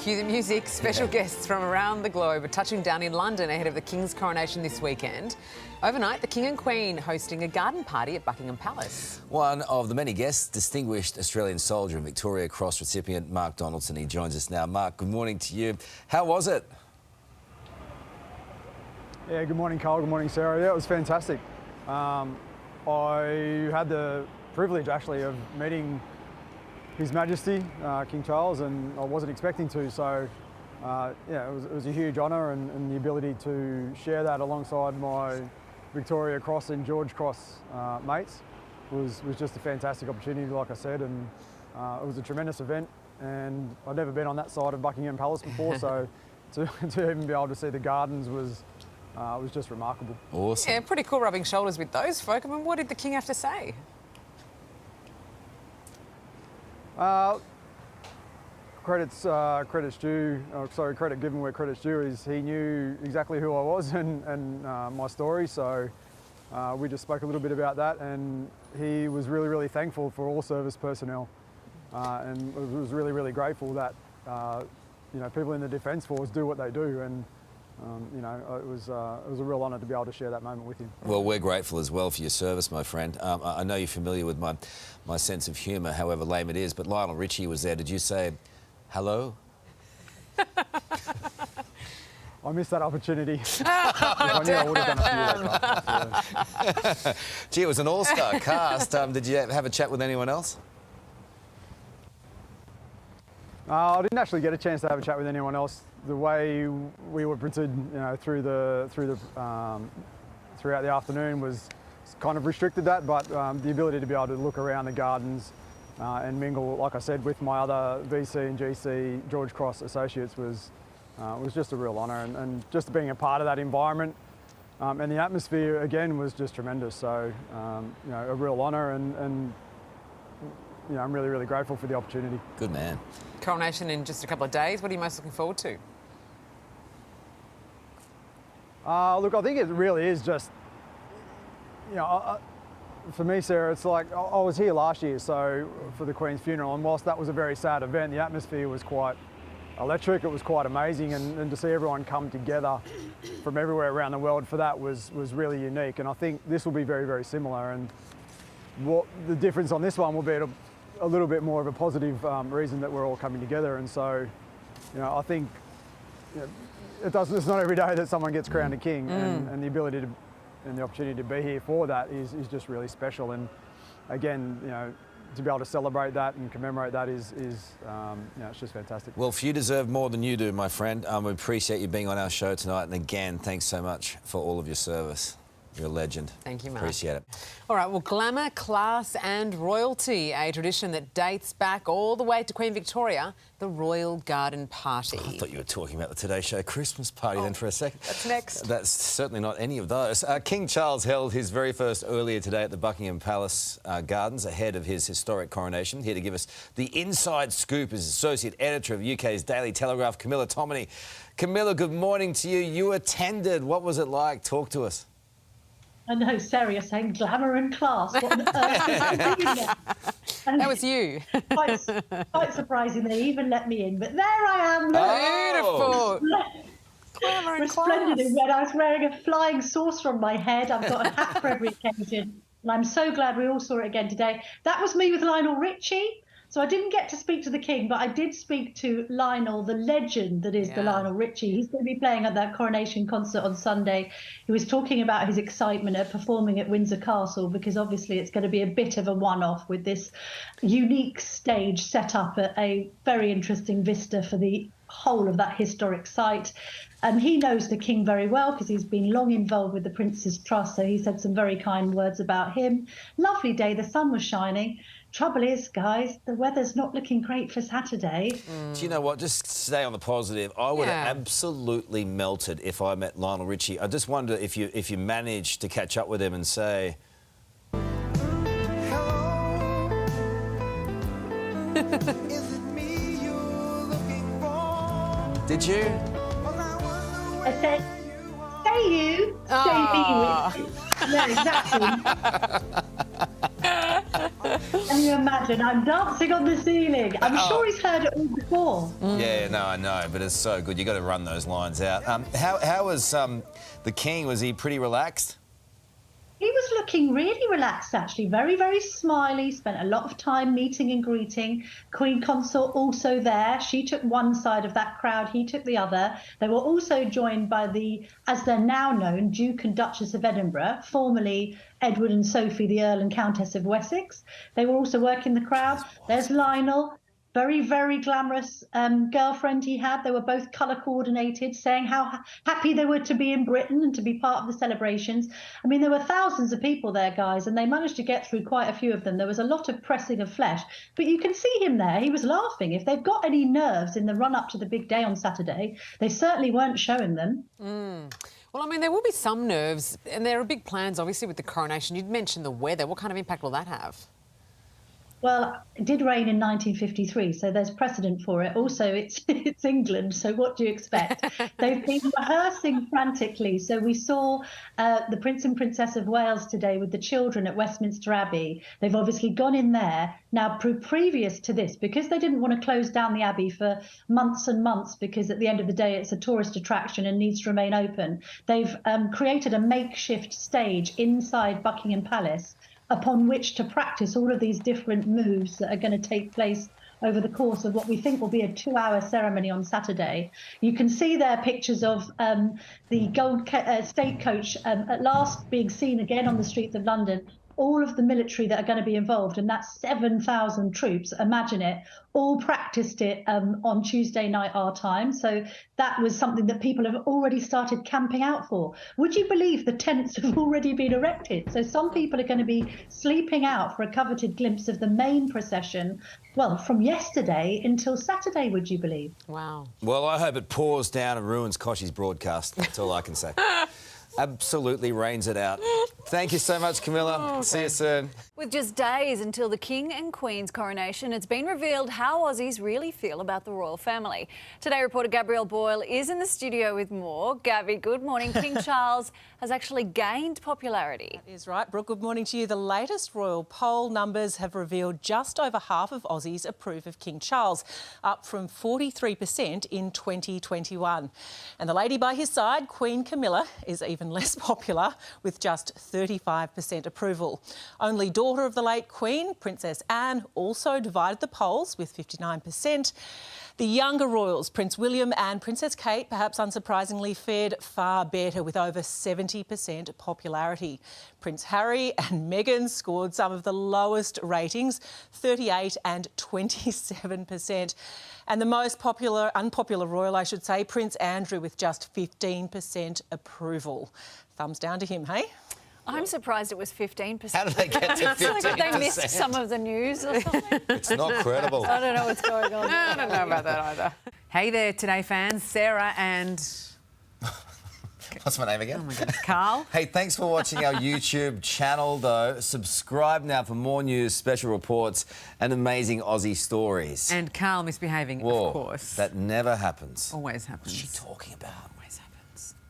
Cue the music. Special guests from around the globe are touching down in London ahead of the King's coronation this weekend. Overnight, the King and Queen hosting a garden party at Buckingham Palace. One of the many guests, distinguished Australian soldier and Victoria Cross recipient Mark Donaldson. He joins us now. Mark, good morning to you. How was it? Yeah, good morning, Carl. Good morning, Sarah. Yeah, it was fantastic. I had the privilege, actually, of meeting His Majesty, King Charles, and I wasn't expecting to. So, yeah, it was a huge honour, and the ability to share that alongside my Victoria Cross and George Cross mates was just a fantastic opportunity, like I said, and it was a tremendous event. And I'd never been on that side of Buckingham Palace before, so to even be able to see the gardens was just remarkable. Awesome. Yeah, pretty cool rubbing shoulders with those folk. I mean, what did the King have to say? Credit given where credit's due is he knew exactly who I was and my story, so we just spoke a little bit about that, and he was really, really thankful for all service personnel and was really, really grateful that you know, people in the Defence Force do what they do, and you know, it was a real honour to be able to share that moment with him. Well, we're grateful as well for your service, my friend. I know you're familiar with my sense of humour, however lame it is, but Lionel Richie was there. Did you say hello? I missed that opportunity. I knew I would have done a few of that. Gee, it was an all-star cast. Did you have a chat with anyone else? I didn't actually get a chance to have a chat with anyone else. The way we were printed, you know, throughout the afternoon was kind of restricted that, but the ability to be able to look around the gardens and mingle, like I said, with my other VC and GC George Cross associates was just a real honour, and just being a part of that environment and the atmosphere again was just tremendous. So you know, a real honour, and you know, I'm really, really grateful for the opportunity. Good man. Coronation in just a couple of days. What are you most looking forward to? Look, I think it really is just, you know, for me, Sarah, it's like I was here last year, so for the Queen's funeral, and whilst that was a very sad event, the atmosphere was quite electric. It was quite amazing, and to see everyone come together from everywhere around the world for that was really unique. And I think this will be very, very similar. And what the difference on this one will be a little bit more of a positive reason that we're all coming together. And so, you know, I think, you know, it's not every day that someone gets crowned a king, and the ability to, and the opportunity to be here for that is just really special. And again, you know, to be able to celebrate that and commemorate that is you know, it's just fantastic. Well, few deserve more than you do, my friend. We appreciate you being on our show tonight, and again, thanks so much for all of your service. You're a legend. Thank you, Mark. Appreciate it. All right, well, glamour, class and royalty, a tradition that dates back all the way to Queen Victoria, the Royal Garden Party. I thought you were talking about the Today Show Christmas party then for a second. That's next. That's certainly not any of those. King Charles held his very first earlier today at the Buckingham Palace Gardens ahead of his historic coronation. Here to give us the inside scoop is Associate Editor of UK's Daily Telegraph, Camilla Tominey. Camilla, good morning to you. You attended. What was it like? Talk to us. I know, Sarah, you're saying glamour and class. What on earth is happening there? That was you. quite surprising they even let me in, but there I am. Beautiful. Glamour and Resplendent class. in red. I was wearing a flying saucer on my head. I've got a hat for every occasion, and I'm so glad we all saw it again today. That was me with Lionel Richie. So I didn't get to speak to the King, but I did speak to Lionel, the legend that is the Lionel Richie. He's going to be playing at that coronation concert on Sunday. He was talking about his excitement at performing at Windsor Castle, because obviously it's going to be a bit of a one-off with this unique stage set up at a very interesting vista for the whole of that historic site. And he knows the King very well because he's been long involved with the Prince's Trust, so he said some very kind words about him. Lovely day, the sun was shining. Trouble is, guys, the weather's not looking great for Saturday. Do you know what? Just stay on the positive. I would have absolutely melted if I met Lionel Richie. I just wonder if you managed to catch up with him and say, hello, is it me you're looking for? Did you? I said, say you, say me with you. Yeah, exactly. And you imagine? I'm dancing on the ceiling. I'm sure he's heard it all before. Yeah, no, I know, but it's so good. You've got to run those lines out. How was the King? Was he pretty relaxed? He was looking really relaxed, actually. Very, very smiley. Spent a lot of time meeting and greeting. Queen Consort also there. She took one side of that crowd. He took the other. They were also joined by the, as they're now known, Duke and Duchess of Edinburgh, formerly Edward and Sophie, the Earl and Countess of Wessex. They were also working the crowd. There's Lionel. Very, very glamorous girlfriend he had. They were both colour coordinated, saying how happy they were to be in Britain and to be part of the celebrations. I mean, there were thousands of people there, guys, and they managed to get through quite a few of them. There was a lot of pressing of flesh, but you can see him there. He was laughing. If they've got any nerves in the run-up to the big day on Saturday, they certainly weren't showing them. Well, I mean, there will be some nerves, and there are big plans, obviously, with the coronation. You'd mentioned the weather. What kind of impact will that have? Well, it did rain in 1953, so there's precedent for it. Also, it's England, so what do you expect? They've been rehearsing frantically. So we saw the Prince and Princess of Wales today with the children at Westminster Abbey. They've obviously gone in there. Now, previous to this, because they didn't want to close down the Abbey for months and months, because at the end of the day, it's a tourist attraction and needs to remain open, they've created a makeshift stage inside Buckingham Palace upon which to practice all of these different moves that are going to take place over the course of what we think will be a 2-hour ceremony on Saturday. You can see there pictures of the gold state coach at last being seen again on the streets of London. All of the military that are going to be involved, and that's 7,000 troops, imagine it, all practiced it on Tuesday night our time. So that was something that people have already started camping out for. Would you believe the tents have already been erected? So some people are going to be sleeping out for a coveted glimpse of the main procession, well, from yesterday until Saturday, would you believe? Wow. Well, I hope it pours down and ruins Kochie's broadcast. That's all I can say. Absolutely rains it out. Thank you so much, Camilla. See you soon. With just days until the King and Queen's coronation, it's been revealed how Aussies really feel about the royal family. Today, reporter Gabrielle Boyle is in the studio with more. Gabby, good morning. King Charles has actually gained popularity. That is right, Brooke. Good morning to you. The latest royal poll numbers have revealed just over half of Aussies approve of King Charles, up from 43% in 2021. And the lady by his side, Queen Camilla, is even less popular, with just 35% approval. Only daughter of the late Queen, Princess Anne, also divided the polls with 59%. The younger royals, Prince William and Princess Kate, perhaps unsurprisingly, fared far better with over 70% popularity. Prince Harry and Meghan scored some of the lowest ratings, 38 and 27%. And the most unpopular royal, I should say, Prince Andrew, with just 15% approval. Thumbs down to him, hey? I'm surprised it was 15%. How did they get to 15%? It's like they missed some of the news or something. It's not credible. I don't know what's going on. I don't know about that either. Hey there, Today fans. Sarah and... What's my name again? Oh my goodness, Carl. Hey, thanks for watching our YouTube channel, though. Subscribe now for more news, special reports and amazing Aussie stories. And Carl misbehaving, Whoa, of course. that never happens. Always happens. What's she talking about? Always happens.